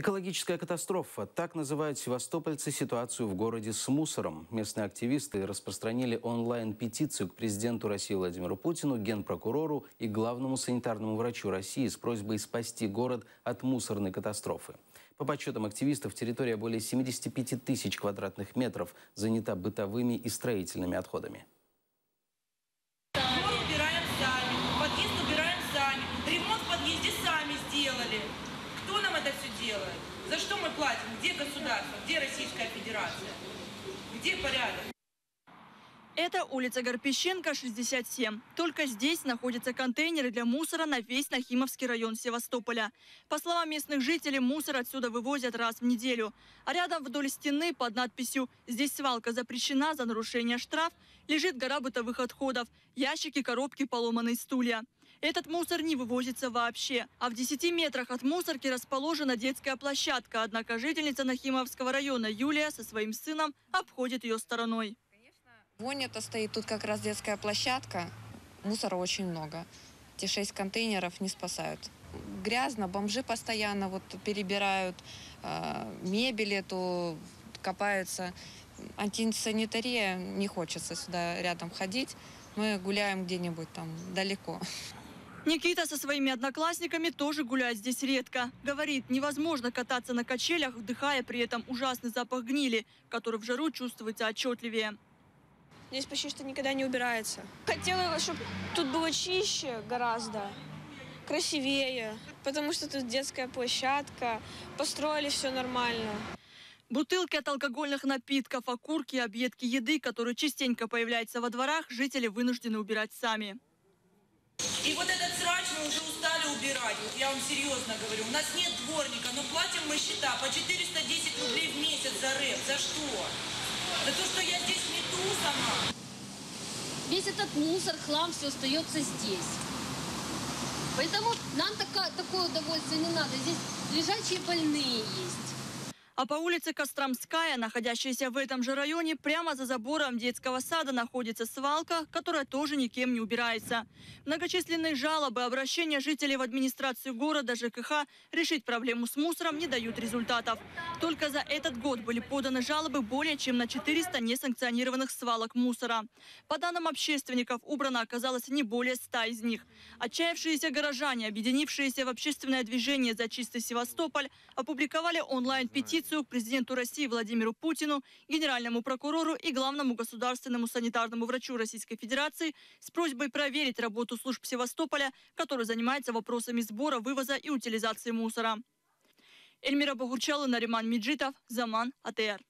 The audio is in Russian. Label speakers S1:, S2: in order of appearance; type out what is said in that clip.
S1: Экологическая катастрофа. Так называют севастопольцы ситуацию в городе с мусором. Местные активисты распространили онлайн-петицию к президенту России Владимиру Путину, генпрокурору и главному санитарному врачу России с просьбой спасти город от мусорной катастрофы. По подсчетам активистов, территория более 75 тысяч квадратных метров занята бытовыми и строительными отходами.
S2: Убираем сами, подъезд убираем сами, ремонт в подъезде сами сделали. Кто нам это все делает? За что мы платим? Где государство? Где Российская Федерация? Где порядок?
S3: Это улица Гарпищенко, 67. Только здесь находятся контейнеры для мусора на весь Нахимовский район Севастополя. По словам местных жителей, мусор отсюда вывозят раз в неделю. А рядом вдоль стены под надписью «Здесь свалка запрещена, за нарушение штраф» лежит гора бытовых отходов, ящики, коробки, поломанные стулья. Этот мусор не вывозится вообще. А в 10 метрах от мусорки расположена детская площадка. Однако жительница Нахимовского района Юлия со своим сыном обходит ее стороной.
S4: Вонь это стоит, тут как раз детская площадка, мусора очень много. Эти 6 контейнеров не спасают. Грязно, бомжи постоянно вот перебирают, мебель эту копаются. Антисанитария, не хочется сюда рядом ходить, мы гуляем где-нибудь там далеко.
S3: Никита со своими одноклассниками тоже гуляет здесь редко. Говорит, невозможно кататься на качелях, вдыхая при этом ужасный запах гнили, который в жару чувствуется отчетливее.
S5: Здесь почти что никогда не убирается. Хотела, чтобы тут было чище гораздо, красивее, потому что тут детская площадка, построили все нормально.
S3: Бутылки от алкогольных напитков, окурки, объедки еды, которые частенько появляются во дворах, жители вынуждены убирать сами.
S2: И вот этот срач мы уже устали убирать. Вот я вам серьезно говорю. У нас нет дворника, но платим мы счета по 410 рублей в месяц за рэп. За что? За то, что я здесь мету сама.
S6: Весь этот мусор, хлам, все остается здесь. Поэтому нам такое удовольствие не надо. Здесь лежачие больные есть.
S3: А по улице Костромская, находящейся в этом же районе, прямо за забором детского сада находится свалка, которая тоже никем не убирается. Многочисленные жалобы, обращения жителей в администрацию города, ЖКХ решить проблему с мусором не дают результатов. Только за этот год были поданы жалобы более чем на 400 несанкционированных свалок мусора. По данным общественников, убрано оказалось не более 100 из них. Отчаявшиеся горожане, объединившиеся в общественное движение «За чистый Севастополь», опубликовали онлайн-петицию к президенту России Владимиру Путину, генеральному прокурору и главному государственному санитарному врачу Российской Федерации с просьбой проверить работу служб Севастополя, которые занимаются вопросами сбора, вывоза и утилизации мусора. Эльмира Богурчалова, Нариман Меджитов, Заман, АТР.